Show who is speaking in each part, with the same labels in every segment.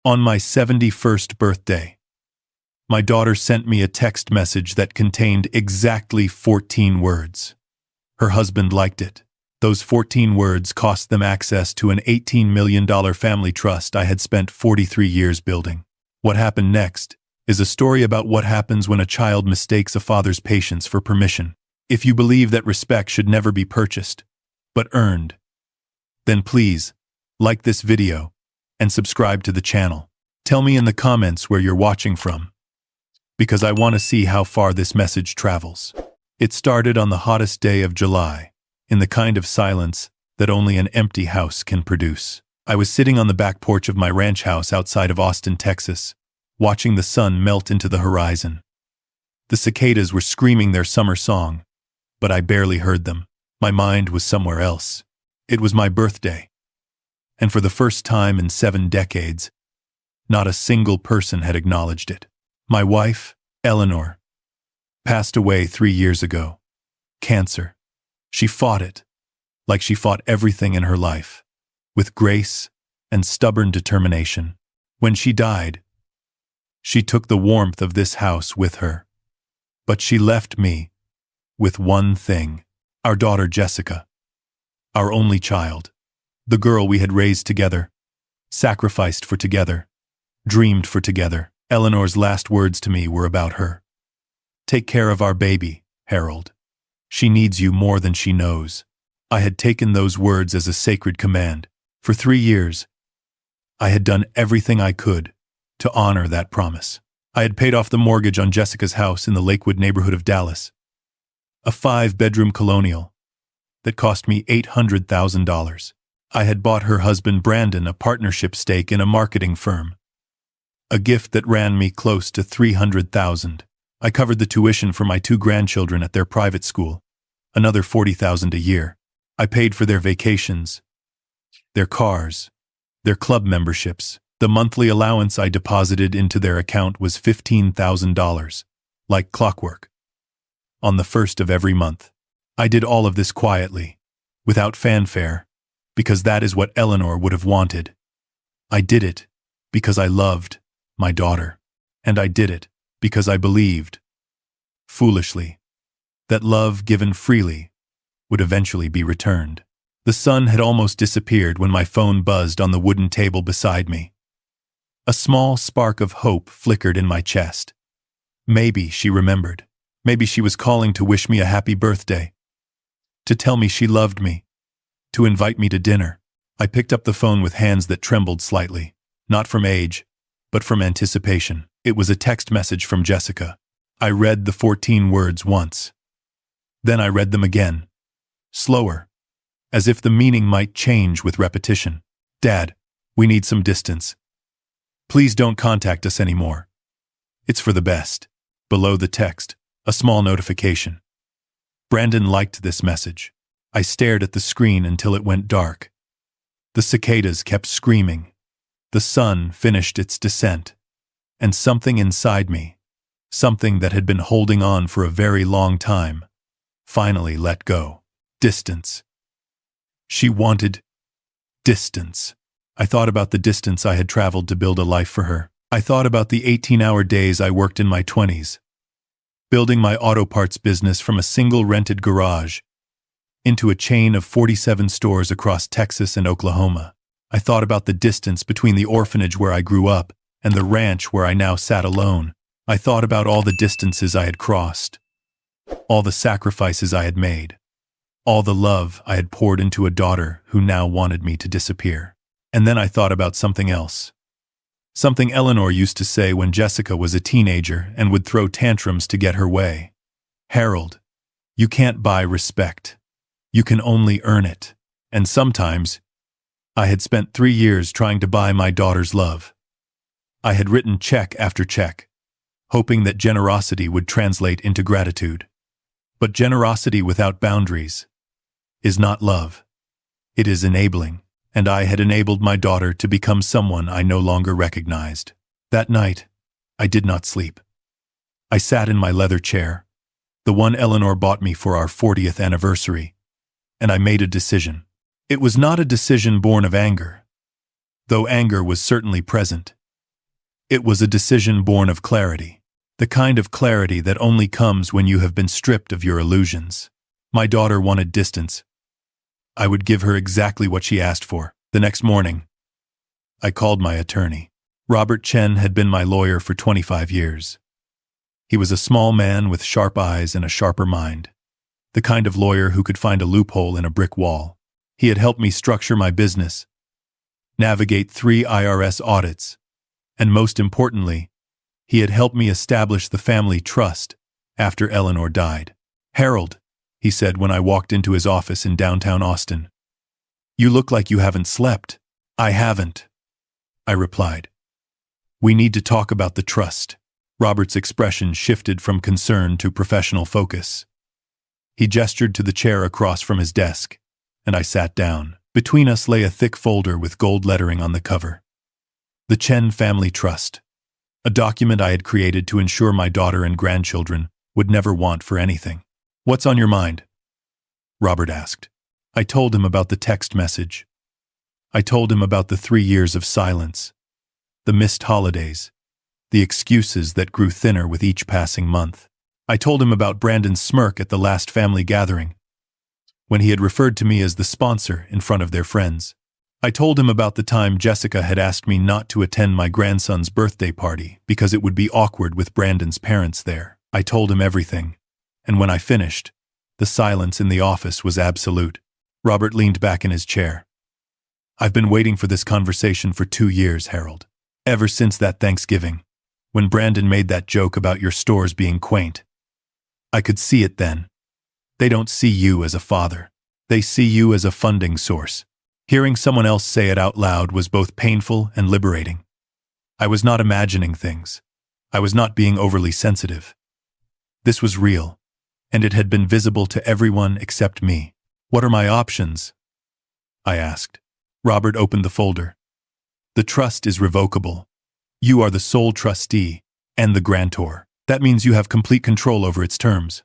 Speaker 1: On my 71st birthday, my daughter sent me a text message that contained exactly 14 words. Her husband liked it. Those 14 words cost them access to an $18 million family trust I had spent 43 years building. What happened next is a story about what happens when a child mistakes a father's patience for permission. If you believe that respect should never be purchased, but earned, then please like this video and subscribe to the channel. Tell me in the comments where you're watching from, because I want to see how far this message travels. It started on the hottest day of July, in the kind of silence that only an empty house can produce. I was sitting on the back porch of my ranch house outside of Austin, Texas, watching the sun melt into the horizon. The cicadas were screaming their summer song, but I barely heard them. My mind was somewhere else. It was my birthday. And for the first time in 7 decades, not a single person had acknowledged it. My wife, Eleanor, passed away 3 years ago. Cancer. She fought it, like she fought everything in her life, with grace and stubborn determination. When she died, she took the warmth of this house with her. But she left me with one thing: our daughter Jessica, our only child, the girl we had raised together, sacrificed for together, dreamed for together. Eleanor's last words to me were about her. "Take care of our baby, Harold. She needs you more than she knows." I had taken those words as a sacred command. For 3 years, I had done everything I could to honor that promise. I had paid off the mortgage on Jessica's house in the Lakewood neighborhood of Dallas, a 5-bedroom colonial that cost me $800,000. I had bought her husband Brandon a partnership stake in a marketing firm, a gift that ran me close to $300,000. I covered the tuition for my 2 grandchildren at their private school, another $40,000 a year. I paid for their vacations, their cars, their club memberships. The monthly allowance I deposited into their account was $15,000, like clockwork, on the first of every month. I did all of this quietly, without fanfare, because that is what Eleanor would have wanted. I did it because I loved my daughter, and I did it because I believed, foolishly, that love given freely would eventually be returned. The sun had almost disappeared when my phone buzzed on the wooden table beside me. A small spark of hope flickered in my chest. Maybe she remembered. Maybe she was calling to wish me a happy birthday, to tell me she loved me, to invite me to dinner. I picked up the phone with hands that trembled slightly, not from age, but from anticipation. It was a text message from Jessica. I read the 14 words once. Then I read them again, slower, as if the meaning might change with repetition. "Dad, we need some distance. Please don't contact us anymore. It's for the best." Below the text, a small notification. Brandon liked this message. I stared at the screen until it went dark. The cicadas kept screaming. The sun finished its descent. And something inside me, something that had been holding on for a very long time, finally let go. Distance. She wanted distance. I thought about the distance I had traveled to build a life for her. I thought about the 18-hour days I worked in my 20s, building my auto parts business from a single rented garage into a chain of 47 stores across Texas and Oklahoma. I thought about the distance between the orphanage where I grew up and the ranch where I now sat alone. I thought about all the distances I had crossed, all the sacrifices I had made, all the love I had poured into a daughter who now wanted me to disappear. And then I thought about something else. Something Eleanor used to say when Jessica was a teenager and would throw tantrums to get her way. "Harold, you can't buy respect. You can only earn it." And sometimes, I had spent 3 years trying to buy my daughter's love. I had written check after check, hoping that generosity would translate into gratitude. But generosity without boundaries is not love. It is enabling, and I had enabled my daughter to become someone I no longer recognized. That night, I did not sleep. I sat in my leather chair, the one Eleanor bought me for our 40th anniversary, and I made a decision. It was not a decision born of anger, though anger was certainly present. It was a decision born of clarity. The kind of clarity that only comes when you have been stripped of your illusions. My daughter wanted distance. I would give her exactly what she asked for. The next morning, I called my attorney. Robert Chen had been my lawyer for 25 years. He was a small man with sharp eyes and a sharper mind. The kind of lawyer who could find a loophole in a brick wall. He had helped me structure my business, navigate 3 IRS audits, and most importantly, he had helped me establish the family trust after Eleanor died. "Harold," he said when I walked into his office in downtown Austin, "you look like you haven't slept." "I haven't," I replied. "We need to talk about the trust." Robert's expression shifted from concern to professional focus. He gestured to the chair across from his desk, and I sat down. Between us lay a thick folder with gold lettering on the cover. The Chen Family Trust, a document I had created to ensure my daughter and grandchildren would never want for anything. "What's on your mind?" Robert asked. I told him about the text message. I told him about the 3 years of silence, the missed holidays, the excuses that grew thinner with each passing month. I told him about Brandon's smirk at the last family gathering, when he had referred to me as the sponsor in front of their friends. I told him about the time Jessica had asked me not to attend my grandson's birthday party because it would be awkward with Brandon's parents there. I told him everything, and when I finished, the silence in the office was absolute. Robert leaned back in his chair. "I've been waiting for this conversation for 2 years, Harold. Ever since that Thanksgiving, when Brandon made that joke about your stores being quaint. I could see it then. They don't see you as a father. They see you as a funding source." Hearing someone else say it out loud was both painful and liberating. I was not imagining things. I was not being overly sensitive. This was real, and it had been visible to everyone except me. "What are my options?" I asked. Robert opened the folder. "The trust is revocable. You are the sole trustee and the grantor. That means you have complete control over its terms.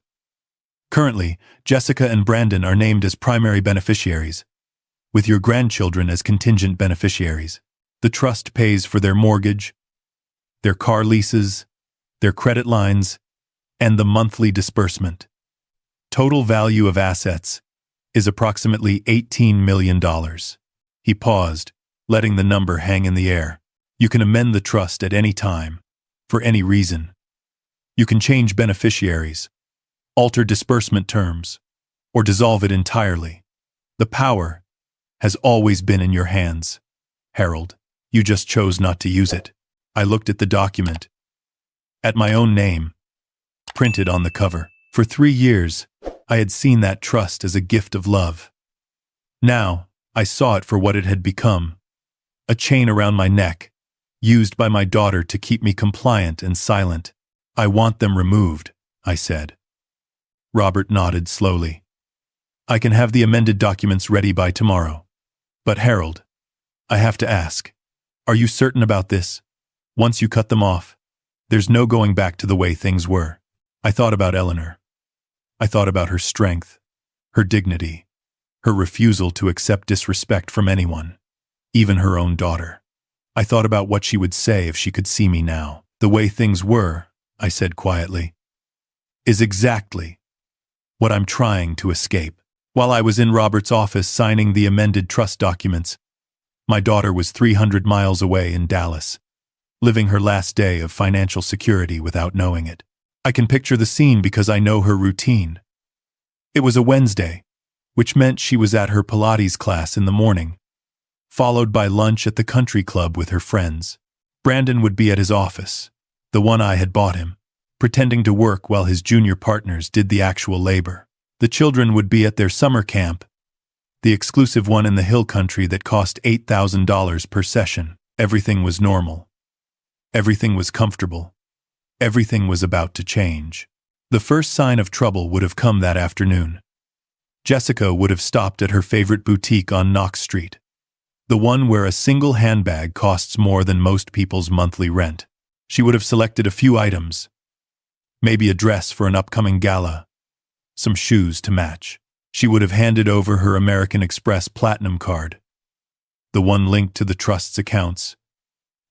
Speaker 1: Currently, Jessica and Brandon are named as primary beneficiaries, with your grandchildren as contingent beneficiaries. The trust pays for their mortgage, their car leases, their credit lines, and the monthly disbursement. Total value of assets is approximately $18 million. He paused, letting the number hang in the air. You can amend the trust at any time, for any reason. You can change beneficiaries, alter disbursement terms, or dissolve it entirely. The power has always been in your hands, Harold. You just chose not to use it. I looked at the document, at my own name, printed on the cover. For 3 years, I had seen that trust as a gift of love. Now, I saw it for what it had become, a chain around my neck, used by my daughter to keep me compliant and silent. "I want them removed," I said. Robert nodded slowly. "I can have the amended documents ready by tomorrow. But Harold, I have to ask, are you certain about this? Once you cut them off, there's no going back to the way things were." I thought about Eleanor. I thought about her strength, her dignity, her refusal to accept disrespect from anyone, even her own daughter. I thought about what she would say if she could see me now. "The way things were," I said quietly, "is exactly what I'm trying to escape." While I was in Robert's office signing the amended trust documents, my daughter was 300 miles away in Dallas, living her last day of financial security without knowing it. I can picture the scene because I know her routine. It was a Wednesday, which meant she was at her Pilates class in the morning, followed by lunch at the country club with her friends. Brandon would be at his office, the one I had bought him, pretending to work while his junior partners did the actual labor. The children would be at their summer camp, the exclusive one in the hill country that cost $8,000 per session. Everything was normal. Everything was comfortable. Everything was about to change. The first sign of trouble would have come that afternoon. Jessica would have stopped at her favorite boutique on Knox Street, the one where a single handbag costs more than most people's monthly rent. She would have selected a few items, maybe a dress for an upcoming gala, some shoes to match. She would have handed over her American Express Platinum card, the one linked to the trust's accounts,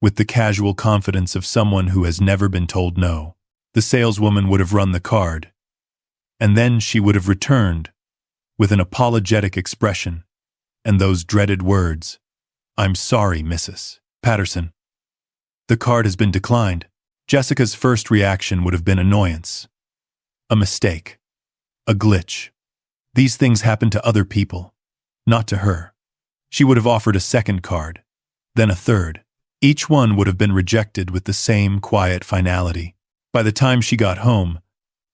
Speaker 1: With the casual confidence of someone who has never been told no. The saleswoman would have run the card, and then she would have returned with an apologetic expression and those dreaded words, "I'm sorry, Mrs. Patterson. The card has been declined." Jessica's first reaction would have been annoyance. A mistake. A glitch. These things happen to other people, not to her. She would have offered a second card, then a third. Each one would have been rejected with the same quiet finality. By the time she got home,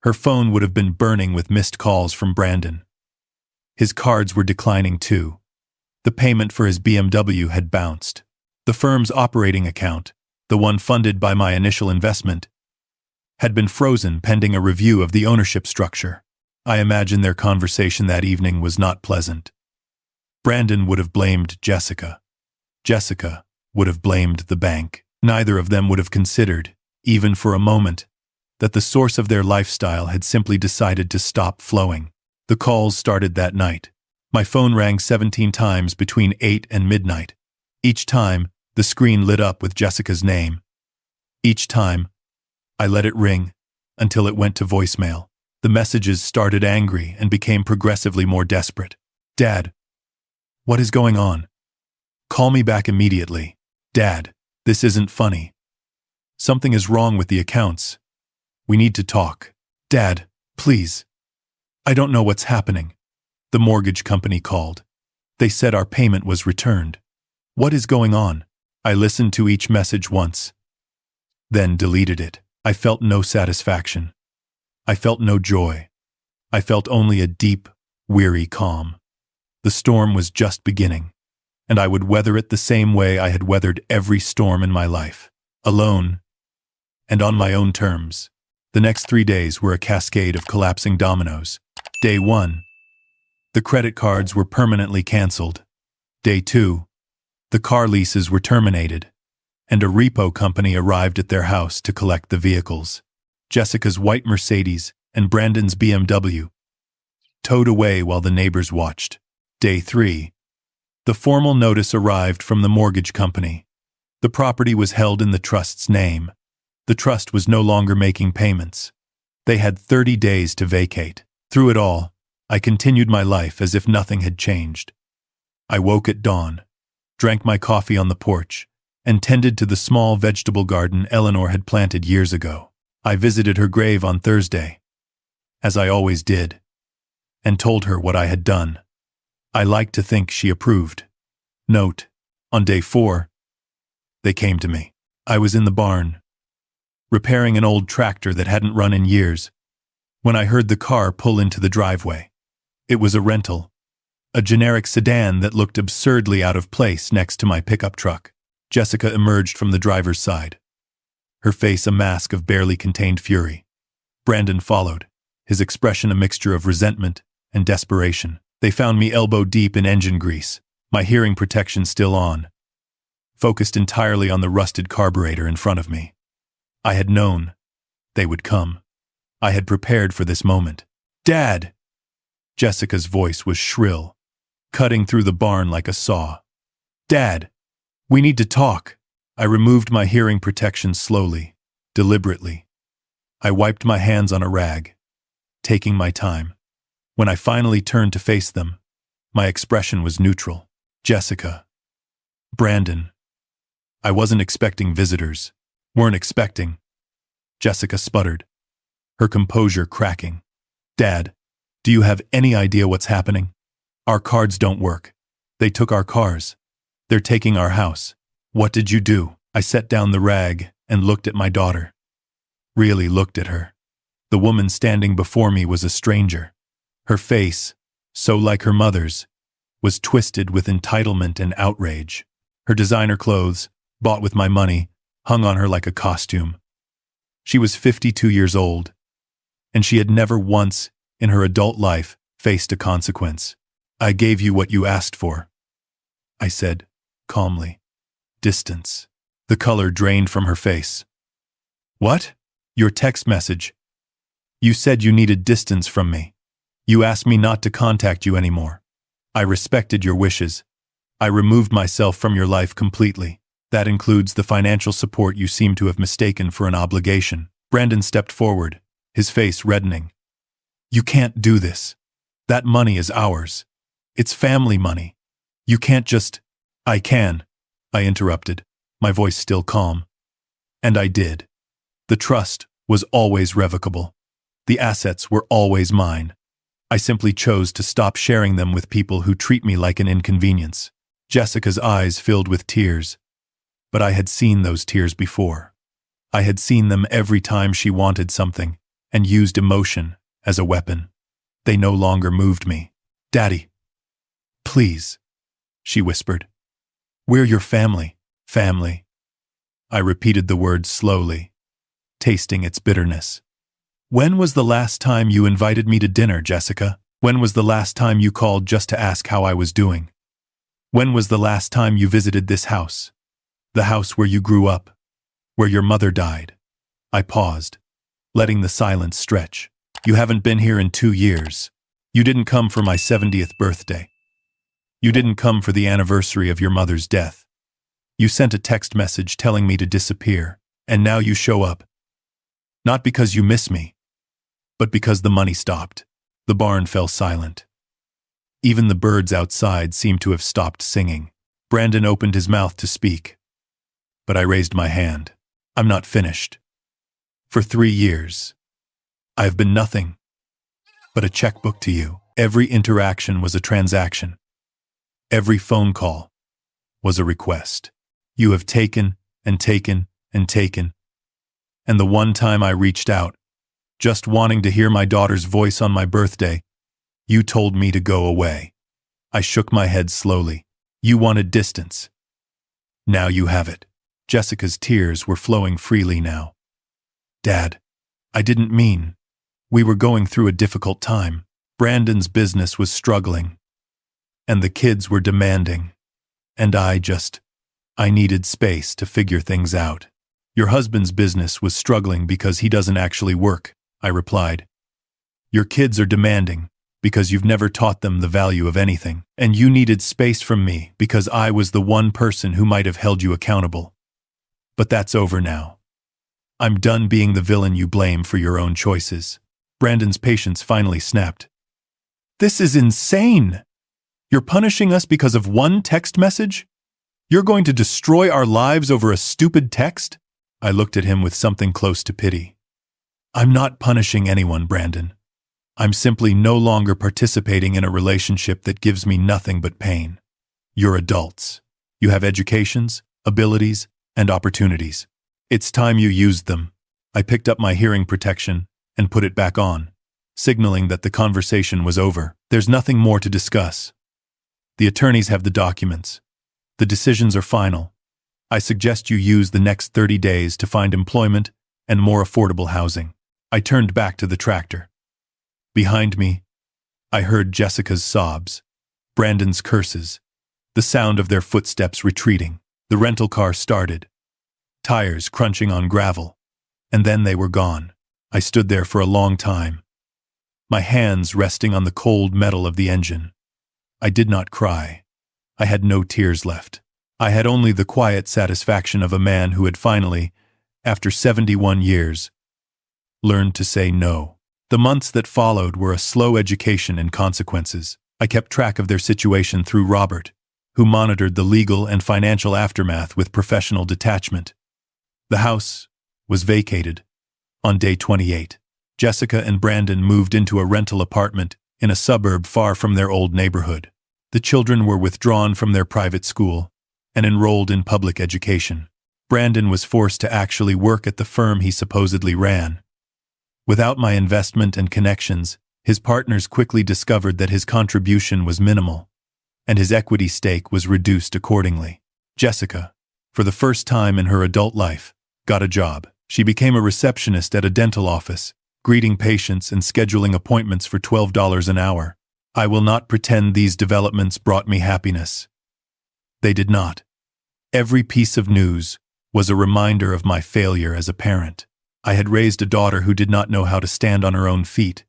Speaker 1: her phone would have been burning with missed calls from Brandon. His cards were declining too. The payment for his BMW had bounced. The firm's operating account, the one funded by my initial investment, had been frozen pending a review of the ownership structure. I imagine their conversation that evening was not pleasant. Brandon would have blamed Jessica. Jessica would have blamed the bank. Neither of them would have considered, even for a moment, that the source of their lifestyle had simply decided to stop flowing. The calls started that night. My phone rang 17 times between 8 and midnight. Each time, the screen lit up with Jessica's name. Each time, I let it ring until it went to voicemail. The messages started angry and became progressively more desperate. "Dad, what is going on? Call me back immediately. Dad, this isn't funny. Something is wrong with the accounts. We need to talk. Dad, please. I don't know what's happening." The mortgage company called. They said our payment was returned. What is going on? I listened to each message once, then deleted it. I felt no satisfaction. I felt no joy. I felt only a deep, weary calm. The storm was just beginning, and I would weather it the same way I had weathered every storm in my life, alone and on my own terms. The next 3 days were a cascade of collapsing dominoes. Day 1. The credit cards were permanently canceled. Day 2. The car leases were terminated, and a repo company arrived at their house to collect the vehicles. Jessica's white Mercedes and Brandon's BMW, towed away while the neighbors watched. Day 3. The formal notice arrived from the mortgage company. The property was held in the trust's name. The trust was no longer making payments. They had 30 days to vacate. Through it all, I continued my life as if nothing had changed. I woke at dawn, drank my coffee on the porch, and tended to the small vegetable garden Eleanor had planted years ago. I visited her grave on Thursday, as I always did, and told her what I had done. I like to think she approved. Note: on day 4, they came to me. I was in the barn, repairing an old tractor that hadn't run in years, when I heard the car pull into the driveway. It was a rental, a generic sedan that looked absurdly out of place next to my pickup truck. Jessica emerged from the driver's side, her face a mask of barely contained fury. Brandon followed, his expression a mixture of resentment and desperation. They found me elbow-deep in engine grease, my hearing protection still on, focused entirely on the rusted carburetor in front of me. I had known they would come. I had prepared for this moment. "Dad!" Jessica's voice was shrill, cutting through the barn like a saw. "Dad, we need to talk." I removed my hearing protection slowly, deliberately. I wiped my hands on a rag, taking my time. When I finally turned to face them, my expression was neutral. "Jessica. Brandon. I wasn't expecting visitors. Weren't expecting." Jessica sputtered, her composure cracking. "Dad, do you have any idea what's happening? Our cards don't work. They took our cars. They're taking our house. What did you do?" I set down the rag and looked at my daughter. Really looked at her. The woman standing before me was a stranger. Her face, so like her mother's, was twisted with entitlement and outrage. Her designer clothes, bought with my money, hung on her like a costume. She was 52 years old, and she had never once, in her adult life, faced a consequence. "I gave you what you asked for," I said, calmly. Distance. The color drained from her face. "What? Your text message. You said you needed distance from me. You asked me not to contact you anymore. I respected your wishes. I removed myself from your life completely. That includes the financial support you seem to have mistaken for an obligation. Brandon stepped forward, his face reddening. You can't do this. That money is ours. It's family money. You can't just— I can, I interrupted, my voice still calm. And I did. The trust was always revocable. The assets were always mine. I simply chose to stop sharing them with people who treat me like an inconvenience. Jessica's eyes filled with tears. But I had seen those tears before. I had seen them every time she wanted something and used emotion as a weapon. They no longer moved me. Daddy, please, she whispered. We're your family, family. I repeated the word slowly, tasting its bitterness. When was the last time you invited me to dinner, Jessica? When was the last time you called just to ask how I was doing? When was the last time you visited this house? The house where you grew up, where your mother died. I paused, letting the silence stretch. You haven't been here in 2 years. You didn't come for my 70th birthday. You didn't come for the anniversary of your mother's death. You sent a text message telling me to disappear, and now you show up. Not because you miss me, but because the money stopped. The barn fell silent. Even the birds outside seemed to have stopped singing. Brandon opened his mouth to speak, but I raised my hand. I'm not finished. For 3 years, I have been nothing but a checkbook to you. Every interaction was a transaction. Every phone call was a request. You have taken and taken and taken. And the one time I reached out, just wanting to hear my daughter's voice on my birthday, you told me to go away. I shook my head slowly. You wanted distance. Now you have it. Jessica's tears were flowing freely now. Dad, I didn't mean. We were going through a difficult time. Brandon's business was struggling. And the kids were demanding. And I needed space to figure things out. Your husband's business was struggling because he doesn't actually work, I replied. Your kids are demanding because you've never taught them the value of anything. And you needed space from me because I was the one person who might have held you accountable. But that's over now. I'm done being the villain you blame for your own choices. Brandon's patience finally snapped. This is insane! You're punishing us because of one text message? You're going to destroy our lives over a stupid text? I looked at him with something close to pity. I'm not punishing anyone, Brandon. I'm simply no longer participating in a relationship that gives me nothing but pain. You're adults. You have educations, abilities, and opportunities. It's time you used them. I picked up my hearing protection and put it back on, signaling that the conversation was over. There's nothing more to discuss. The attorneys have the documents. The decisions are final. I suggest you use the next 30 days to find employment and more affordable housing. I turned back to the tractor. Behind me, I heard Jessica's sobs, Brandon's curses, the sound of their footsteps retreating. The rental car started, tires crunching on gravel, and then they were gone. I stood there for a long time, my hands resting on the cold metal of the engine. I did not cry. I had no tears left. I had only the quiet satisfaction of a man who had finally, after 71 years, learned to say no. The months that followed were a slow education in consequences. I kept track of their situation through Robert, who monitored the legal and financial aftermath with professional detachment. The house was vacated on day 28. Jessica and Brandon moved into a rental apartment in a suburb far from their old neighborhood. The children were withdrawn from their private school and enrolled in public education. Brandon was forced to actually work at the firm he supposedly ran. Without my investment and connections, his partners quickly discovered that his contribution was minimal, and his equity stake was reduced accordingly. Jessica, for the first time in her adult life, got a job. She became a receptionist at a dental office, greeting patients and scheduling appointments for $12 an hour. I will not pretend these developments brought me happiness. They did not. Every piece of news was a reminder of my failure as a parent. I had raised a daughter who did not know how to stand on her own feet,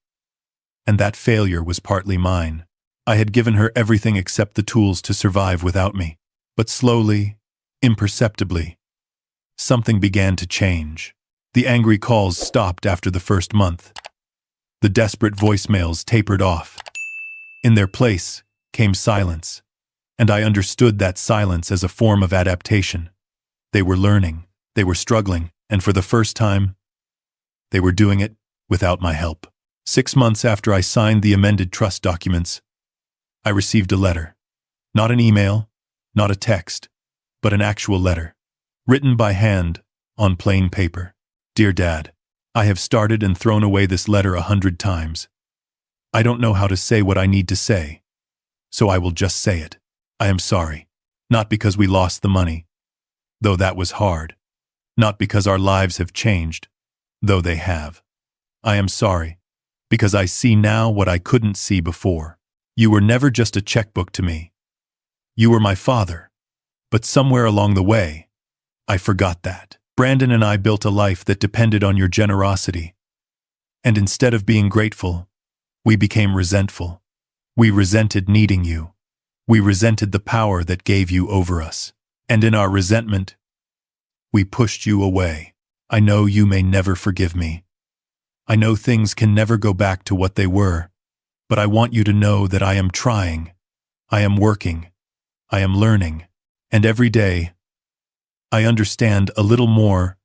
Speaker 1: and that failure was partly mine. I had given her everything except the tools to survive without me. But slowly, Imperceptibly, something began to change. The angry calls stopped after the first month. The desperate voicemails tapered off. In their place came silence, and I understood that silence as a form of adaptation. They were learning, they were struggling, and for the first time, they were doing it without my help. 6 months after I signed the amended trust documents, I received a letter. Not an email, not a text, but an actual letter, written by hand on plain paper. Dear Dad, I have started and thrown away this letter 100 times. I don't know how to say what I need to say, so I will just say it. I am sorry, not because we lost the money, though that was hard, not because our lives have changed, though they have. I am sorry, because I see now what I couldn't see before. You were never just a checkbook to me. You were my father, but somewhere along the way, I forgot that. Brandon and I built a life that depended on your generosity, and instead of being grateful, we became resentful. We resented needing you. We resented the power that gave you over us. And in our resentment, we pushed you away. I know you may never forgive me. I know things can never go back to what they were, but I want you to know that I am trying. I am working. I am learning. And every day, I understand a little more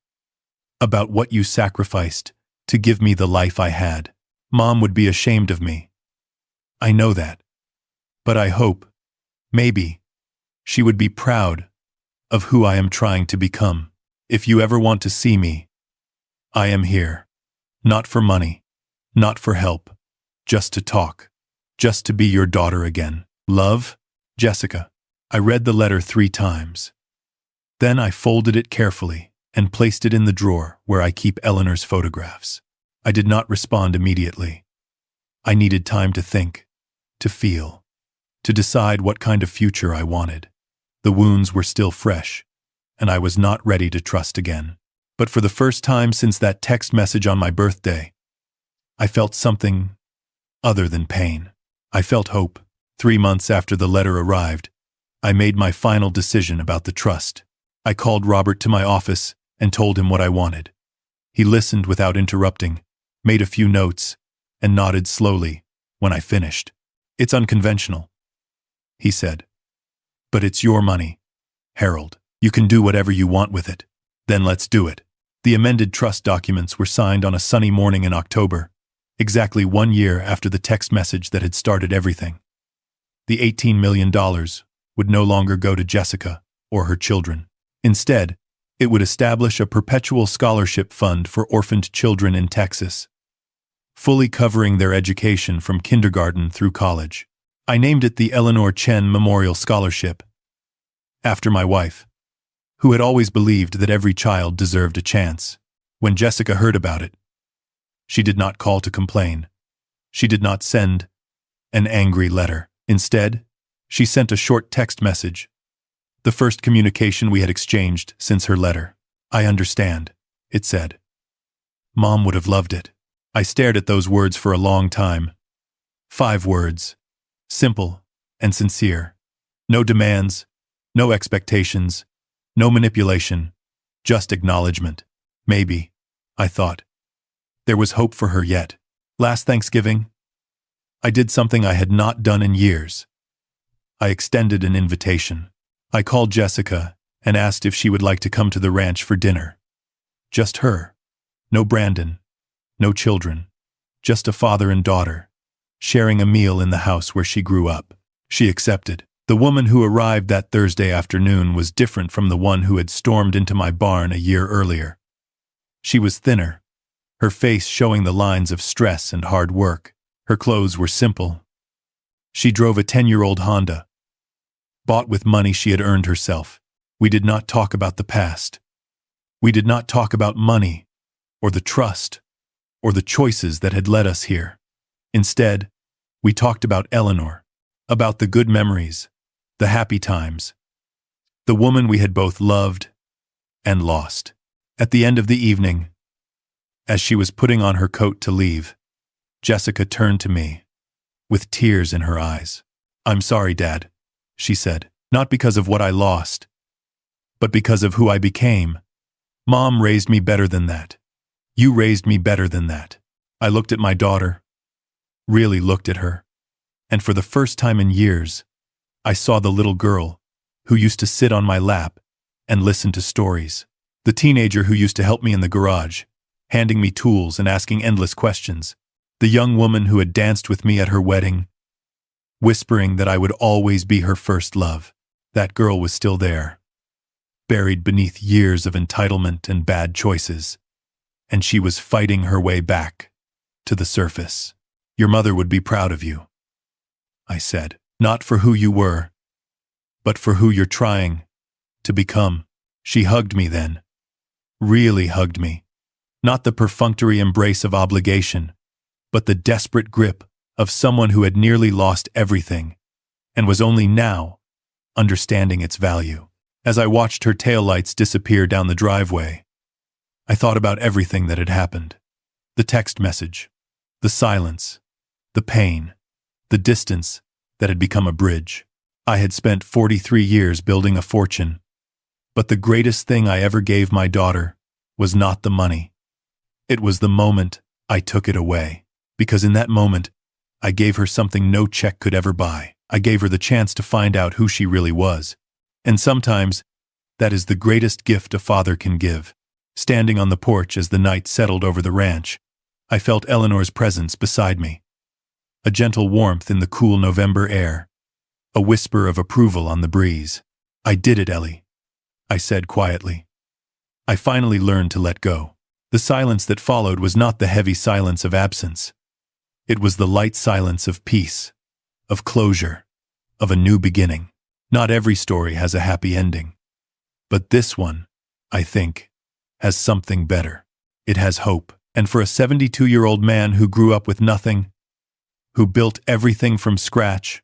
Speaker 1: about what you sacrificed to give me the life I had. Mom would be ashamed of me. I know that. But I hope, maybe, she would be proud of who I am trying to become. If you ever want to see me, I am here. Not for money, not for help, just to talk, just to be your daughter again. Love, Jessica. I read the letter 3 times. Then I folded it carefully and placed it in the drawer where I keep Eleanor's photographs. I did not respond immediately. I needed time to think, to feel, to decide what kind of future I wanted. The wounds were still fresh, and I was not ready to trust again. But for the first time since that text message on my birthday, I felt something other than pain. I felt hope. 3 months after the letter arrived, I made my final decision about the trust. I called Robert to my office and told him what I wanted. He listened without interrupting, made a few notes, and nodded slowly when I finished. It's unconventional, he said. But it's your money, Harold. You can do whatever you want with it. Then let's do it. The amended trust documents were signed on a sunny morning in October, exactly 1 year after the text message that had started everything. The $18 million would no longer go to Jessica or her children. Instead, it would establish a perpetual scholarship fund for orphaned children in Texas, fully covering their education from kindergarten through college. I named it the Eleanor Chen Memorial Scholarship, after my wife, who had always believed that every child deserved a chance. When Jessica heard about it, she did not call to complain. She did not send an angry letter. Instead, she sent a short text message, the first communication we had exchanged since her letter. I understand, it said. Mom would have loved it. I stared at those words for a long time. 5 words. Simple and sincere. No demands, no expectations, no manipulation, just acknowledgement. Maybe, I thought, there was hope for her yet. Last Thanksgiving, I did something I had not done in years. I extended an invitation. I called Jessica and asked if she would like to come to the ranch for dinner. Just her. No Brandon. No children. Just a father and daughter, sharing a meal in the house where she grew up. She accepted. The woman who arrived that Thursday afternoon was different from the one who had stormed into my barn a year earlier. She was thinner, her face showing the lines of stress and hard work. Her clothes were simple. She drove a 10-year-old Honda, bought with money she had earned herself. We did not talk about the past. We did not talk about money, or the trust, or the choices that had led us here. Instead, we talked about Eleanor, about the good memories, the happy times, the woman we had both loved and lost. At the end of the evening, as she was putting on her coat to leave, Jessica turned to me, with tears in her eyes. I'm sorry, Dad, she said, not because of what I lost, but because of who I became. Mom raised me better than that. You raised me better than that. I looked at my daughter, really looked at her, and for the first time in years, I saw the little girl who used to sit on my lap and listen to stories. The teenager who used to help me in the garage, handing me tools and asking endless questions. The young woman who had danced with me at her wedding, whispering that I would always be her first love. That girl was still there, buried beneath years of entitlement and bad choices, and she was fighting her way back to the surface. Your mother would be proud of you, I said, not for who you were, but for who you're trying to become. She hugged me then, really hugged me, not the perfunctory embrace of obligation, but the desperate grip of someone who had nearly lost everything and was only now understanding its value. As I watched her taillights disappear down the driveway, I thought about everything that had happened. The text message, the silence, the pain, the distance that had become a bridge. I had spent 43 years building a fortune, but the greatest thing I ever gave my daughter was not the money. It was the moment I took it away, because in that moment, I gave her something no check could ever buy. I gave her the chance to find out who she really was. And sometimes, that is the greatest gift a father can give. Standing on the porch as the night settled over the ranch, I felt Eleanor's presence beside me. A gentle warmth in the cool November air, a whisper of approval on the breeze. I did it, Ellie, I said quietly. I finally learned to let go. The silence that followed was not the heavy silence of absence. It was the light silence of peace, of closure, of a new beginning. Not every story has a happy ending. But this one, I think, has something better. It has hope. And for a 72-year-old man who grew up with nothing, who built everything from scratch,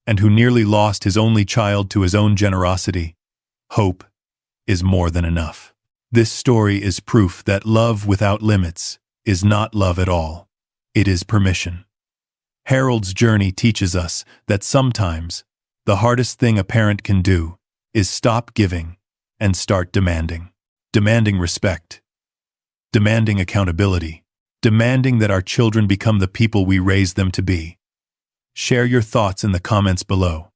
Speaker 1: and who nearly lost his only child to his own generosity, hope is more than enough. This story is proof that love without limits is not love at all. It is permission. Harold's journey teaches us that sometimes the hardest thing a parent can do is stop giving and start demanding. Demanding respect. Demanding accountability. Demanding that our children become the people we raise them to be. Share your thoughts in the comments below.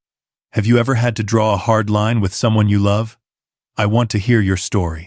Speaker 1: Have you ever had to draw a hard line with someone you love? I want to hear your story.